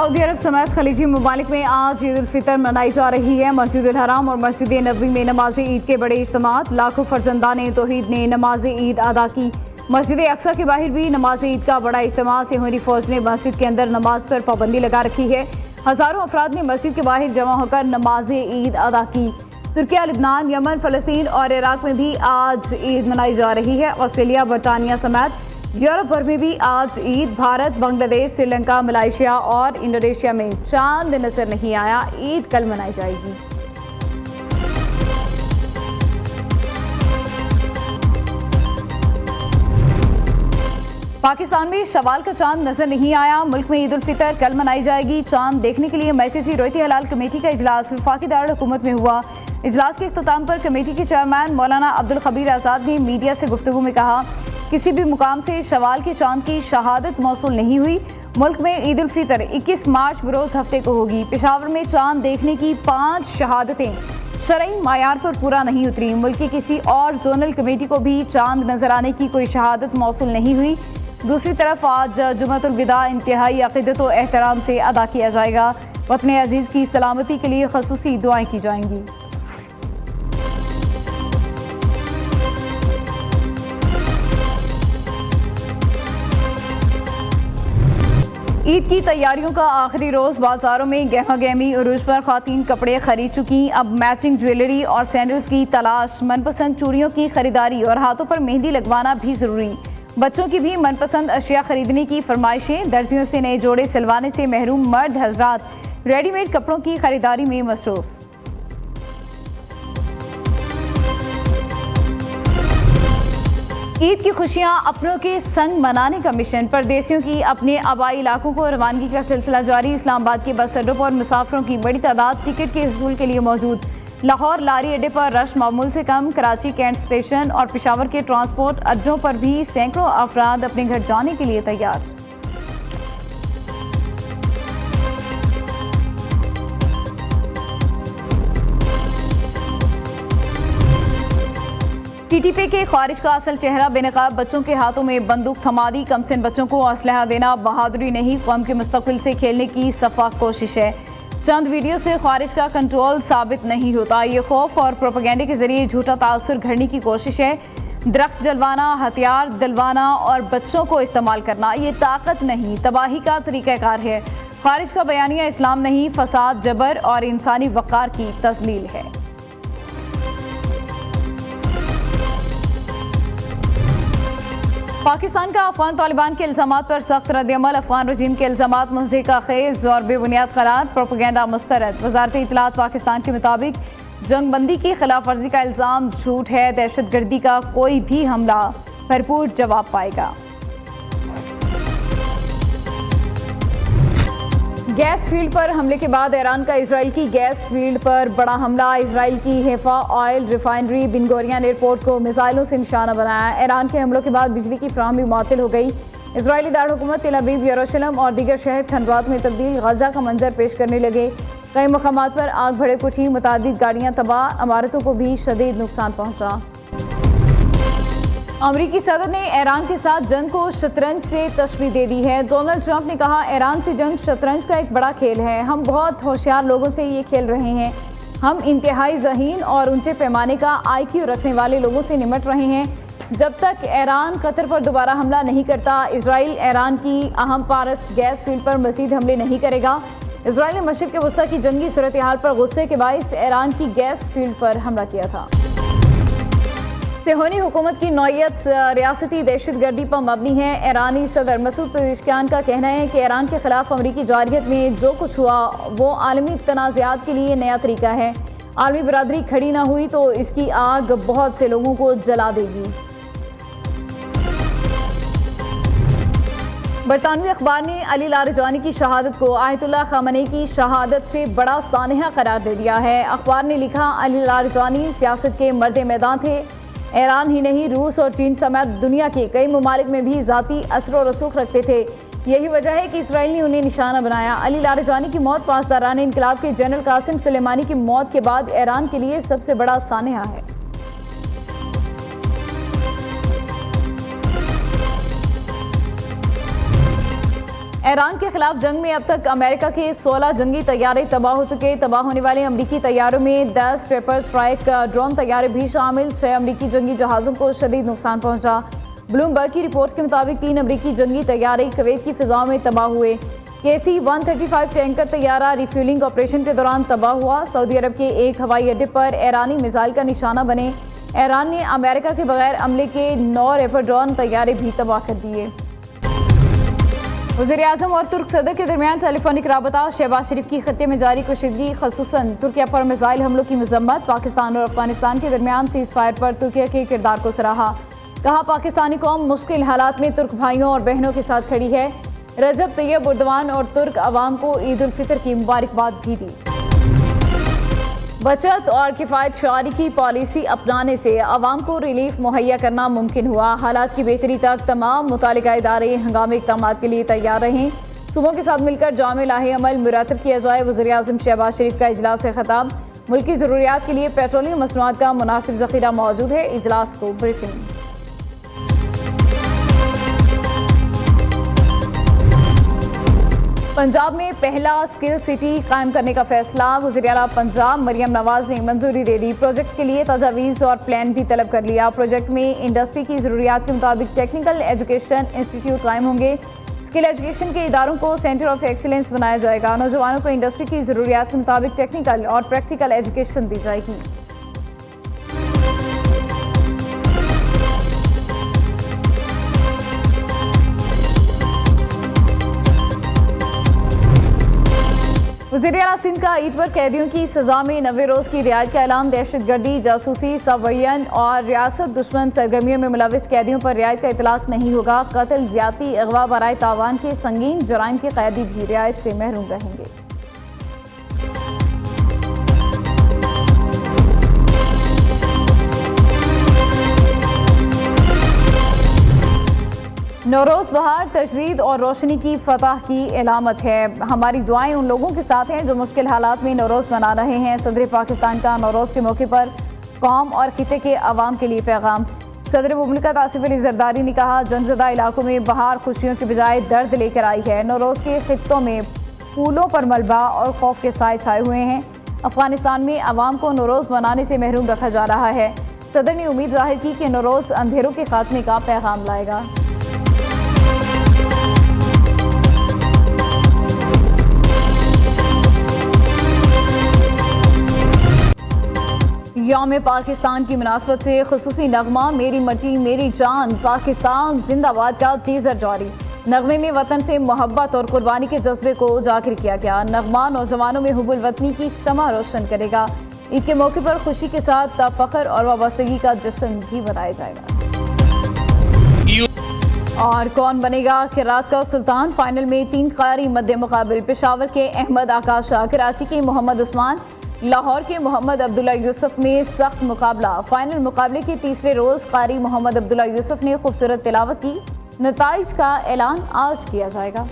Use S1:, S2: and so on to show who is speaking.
S1: Saudi अरब समेत खलीजी ममालिक में आज ईद उल फितर मनाई जा रही है। मस्जिद उल हराम और मस्जिद नबवी में नमाज ईद के बड़े इज्तिमात, लाखों फर्जंदान तौहीद ने नमाज ईद अदा की। मस्जिद अक्सा के बाहर भी नमाज ईद का बड़ा इज्तिमा। सिहोनी फौज ने मस्जिद के अंदर नमाज पर पाबंदी लगा रखी है। हज़ारों अफराद ने मस्जिद के बाहर जमा होकर नमाज ईद अदा की। तुर्किया, लिबनान, यमन, फ़लस्तीन और इराक में भी आज ईद मनाई जा रही है। ऑस्ट्रेलिया, बरतानिया समेत यूरोप भर में भी आज ईद। भारत, बांग्लादेश, श्रीलंका, मलेशिया और इंडोनेशिया में चांद नजर नहीं आया। ईद कल मनाई जाएगी। पाकिस्तान में शवाल का चांद नजर नहीं आया। मुल्क में ईद उल फितर कल मनाई जाएगी। चांद देखने के लिए मरकजी रोयती हलाल कमेटी का इजलास वफाकी दारुल हुकूमत में हुआ। इजलास के इख्तिताम पर कमेटी के चेयरमैन मौलाना अब्दुल खबीर आज़ाद ने मीडिया से गुफ्तगू में कहा, किसी भी मुकाम से शवाल के चांद की शहादत मौसूल नहीं हुई। मुल्क में ईद उल फितर 21 मार्च बरोज़ हफ्ते को होगी। पेशावर में चांद देखने की 5 शहादतें शरई मायार पर पूरा नहीं उतरी। मुल्क की किसी और जोनल कमेटी को भी चांद नजर आने की कोई शहादत मौसूल नहीं हुई। दूसरी तरफ आज जुमअतुल विदा इंतहाई अक़ीदत व एहतराम से अदा किया जाएगा। वतन अजीज़ की सलामती के लिए ख़ुसूसी दुआएं की जाएंगी। ईद की तैयारियों का आखिरी रोज़, बाजारों में गहमा गहमी उरूज पर ख़वातीन कपड़े खरीद चुकी। अब मैचिंग ज्वेलरी और सैंडल्स की तलाश, मनपसंद चूड़ियों की खरीदारी और हाथों पर मेहंदी लगवाना भी ज़रूरी। बच्चों की भी मनपसंद अशिया खरीदने की फरमाइशें। दर्जियों से नए जोड़े सिलवाने से महरूम मर्द हजरात रेडीमेड कपड़ों की खरीदारी में मसरूफ। ईद की खुशियां अपनों के संग मनाने का मिशन। परदेसियों की अपने आबाई इलाकों को रवानगी का सिलसिला जारी। इस्लामाबाद के बस अड्डों पर मुसाफिरों की बड़ी तादाद टिकट के हसूल के लिए मौजूद। लाहौर लारी अड्डे पर रश मामूल से कम। कराची कैंट स्टेशन और पेशावर के ट्रांसपोर्ट अड्डों पर भी सैकड़ों अफराद अपने घर जाने के लिए तैयार। टीटीपी के ख्वारिज का असल चेहरा बेनकाब बच्चों के हाथों में बंदूक थमा दी। कमसिन बच्चों को असलहा देना बहादुरी नहीं, कौम के मुस्तकबिल से खेलने की सफा कोशिश है। चंद वीडियो से ख्वारिज का कंट्रोल साबित नहीं होता। ये खौफ और प्रोपेगेंडे के जरिए झूठा तासुर घड़ने की कोशिश है। दरख्त जलवाना, हथियार दिलवाना और बच्चों को इस्तेमाल करना ये ताकत नहीं, तबाही का तरीक़ाकार है। ख्वारिज का बयानिया इस्लाम नहीं, फसाद, जबर और इंसानी वक़ार की तज़लील है। पाकिस्तान का अफगान तालिबान के इल्ज़ामात पर सख्त रद्दअमल। अफगान रजीम के इल्ज़ामात मुज़हिका खेज़ और बेबुनियाद करार, प्रोपेगेंडा मुस्तरद। वज़ारत इत्तलात पाकिस्तान के मुताबिक जंगबंदी की खिलाफ वर्जी का इल्ज़ाम झूठ है। दहशतगर्दी का कोई भी हमला भरपूर जवाब पाएगा। गैस फील्ड पर हमले के बाद ईरान का इजराइल की गैस फील्ड पर बड़ा हमला। इजराइल की हेफा ऑयल रिफाइनरी बिन गोरियन एयरपोर्ट को मिसाइलों से निशाना बनाया। ईरान के हमलों के बाद बिजली की फराहमी मुअत्तल हो गई। इजरायली दारहुकूमत तेल अवीव, यरूशलेम और दीगर शहर खंडरात में तब्दील। गजा का मंजर पेश करने लगे। कई मकामात पर आग भड़क उठी। मुतादिद गाड़ियाँ तबाह, इमारतों को भी शदीद नुकसान पहुँचा। अमरीकी सदर ने ईरान के साथ जंग को शतरंज से तशबीह दे दी है। डोनाल्ड ट्रंप ने कहा, ईरान से जंग शतरंज का एक बड़ा खेल है। हम बहुत होशियार लोगों से ये खेल रहे हैं। हम इंतहाई ज़हीन और ऊंचे पैमाने का IQ रखने वाले लोगों से निमट रहे हैं। जब तक ईरान कतर पर दोबारा हमला नहीं करता, इजराइल ईरान की अहम पारस गैस फील्ड पर मज़ीद हमले नहीं करेगा। इजराइल ने मशरिक़ वस्ता की जंगी सूरत हाल पर गुस्से के बाइस ईरान की गैस फील्ड पर हमला किया था। सिहोनी हुकूमत की नौयत रियासती दहशतगर्दी पर मबनी है। ईरानी सदर मसूद पेज़ेशकियान का कहना है कि ईरान के खिलाफ अमरीकी जारहियत में जो कुछ हुआ वो आलमी तनाज़ात के लिए नया तरीका है। आलमी बरादरी खड़ी ना हुई तो इसकी आग बहुत से लोगों को जला देगी। बरतानवी अखबार ने अली लारजानी की शहादत को आयतुल्लाह ख़ामेनी की शहादत से बड़ा सानहा करार दे दिया है। अखबार ने लिखा, अली लारजानी सियासत के मर्द मैदान थे। ईरान ही नहीं, रूस और चीन समेत दुनिया के कई ममालिक में भी ज़ाती असर व रसूख रखते थे। यही वजह है कि इसराइल ने उन्हें निशाना बनाया। अली लारजानी की मौत पासदारान इनकलाब के जनरल कासिम सुलेमानी की मौत के बाद ईरान के लिए सबसे बड़ा सानहा है। ईरान के खिलाफ जंग में अब तक अमेरिका के 16 जंगी तैयारे तबाह हो चुके। तबाह होने वाले अमरीकी तैयारों में 10 ट्रेपर स्ट्राइक ड्रोन तैयारे भी शामिल। 6 अमरीकी जंगी जहाज़ों को शदीद नुकसान पहुंचा। ब्लूमबर्ग की रिपोर्ट के मुताबिक 3 अमरीकी जंगी तैयारे कुवैत की फिजाओं में तबाह हुए। KC-135 टैंकर तैयारा रिफ्यूलिंग ऑपरेशन के दौरान तबाह हुआ। सऊदी अरब के एक हवाई अड्डे पर ईरानी मिसाइल का निशाना बने। ईरान ने अमेरिका के बगैर अमले के 9 रेपर ड्रोन तैयारे भी तबाह कर दिए। वज़ीर-ए-आज़म और तुर्क सदर के दरमियान टेलीफोनिक राबता। शहबाज शरीफ की खत्ते में जारी कशीदगी, खसूसन तुर्किया पर मिसाइल हमलों की मजम्मत। पाकिस्तान और अफगानिस्तान के दरमियान सीज फायर पर तुर्किया के किरदार को सराहा। कहा पाकिस्तानी कौम मुश्किल हालात में तुर्क भाइयों और बहनों के साथ खड़ी है। रजब तैयब उर्दवान और तुर्क अवाम को ईद उल फितर की मुबारकबाद भी दी। बचत और किफ़ायत शारी की पॉलिसी अपनाने से अवाम को रिलीफ मुहैया करना मुमकिन हुआ। हालात की बेहतरी तक तमाम मुतालिका इदारे हंगामी इक़दाम के लिए तैयार रहें। सूबों के साथ मिलकर जामे लाहे अमल मुरतब किया जाए। वज़ीर-ए-आज़म शहबाज शरीफ का इजलास से खिताब। मुल्की ज़रूरियात के लिए पेट्रोलियम मसनूआत का मुनासिब ज़ख़ीरा मौजूद है। इजलास को ब्रीफिंग। पंजाब में पहला स्किल सिटी कायम करने का फैसला। वज़ीर आला पंजाब मरियम नवाज ने मंजूरी दे दी। प्रोजेक्ट के लिए तजावीज़ और प्लान भी तलब कर लिया। प्रोजेक्ट में इंडस्ट्री की ज़रूरियात के मुताबिक टेक्निकल एजुकेशन इंस्टीट्यूट कायम होंगे। स्किल एजुकेशन के इदारों को सेंटर ऑफ एक्सीलेंस बनाया जाएगा। नौजवानों को इंडस्ट्री की ज़रूरियात के मुताबिक टेक्निकल और प्रैक्टिकल एजुकेशन दी जाएगी। वज़ीर आला सिंध का ईद पर कैदियों की सजा में 90 रोज़ की रियायत का ऐलान। दहशतगर्दी, जासूसी, सबवयन और रियासत दुश्मन सरगर्मियों में मुलविस कैदियों पर रियायत का इतलाक नहीं होगा। कत्ल, ज्यादती, अगवा, बराए तावान के संगीन जराइम के कैदी भी रियायत से महरूम रहेंगे। नौरोज़ बहार तजदीद और रोशनी की फतह की अलामत है। हमारी दुआएं उन लोगों के साथ हैं जो मुश्किल हालात में नौरोज़ मना रहे हैं। सदर पाकिस्तान का नौरोज़ के मौके पर कौम और खिते के अवाम के लिए पैगाम। सदर मुमलिकत आसिफ अली ज़रदारी ने कहा जंगज़दा इलाकों में बहार खुशियों के बजाय दर्द लेकर आई है। नौरोज़ के खित्तों में फूलों पर मलबा और खौफ के साए छाए हुए हैं। अफगानिस्तान में अवाम को नौरोज़ मनाने से महरूम रखा जा रहा है। सदर ने उम्मीद जाहिर की कि नौरोज़ अंधेरों के खात्मे का पैगाम लाएगा। यौम पाकिस्तान की मुनासबत से खुसूसी नगमा मेरी मट्टी मेरी जान पाकिस्तान जिंदाबाद का टीजर जारी। नगमे में वतन से मोहब्बत और कुर्बानी के जज्बे को उजागर किया गया। नगमा नौजवानों में हुब्बुल वतनी की शमा रोशन करेगा। ईद के मौके पर खुशी के साथ फ़ख्र और वाबस्तगी का जश्न भी मनाया जाएगा। और कौन बनेगा किरात का सुल्तान? फाइनल में 3 कारी मद्दे मुकाबिल। पेशावर के अहमद आकाशा, कराची के मोहम्मद उस्मान, लाहौर के मोहम्मद अब्दुल्ला यूसुफ में सख्त मुकाबला। फाइनल मुकाबले के तीसरे रोज़ कारी मोहम्मद अब्दुल्ला यूसुफ ने खूबसूरत तिलावत की। नताइज का ऐलान आज किया जाएगा।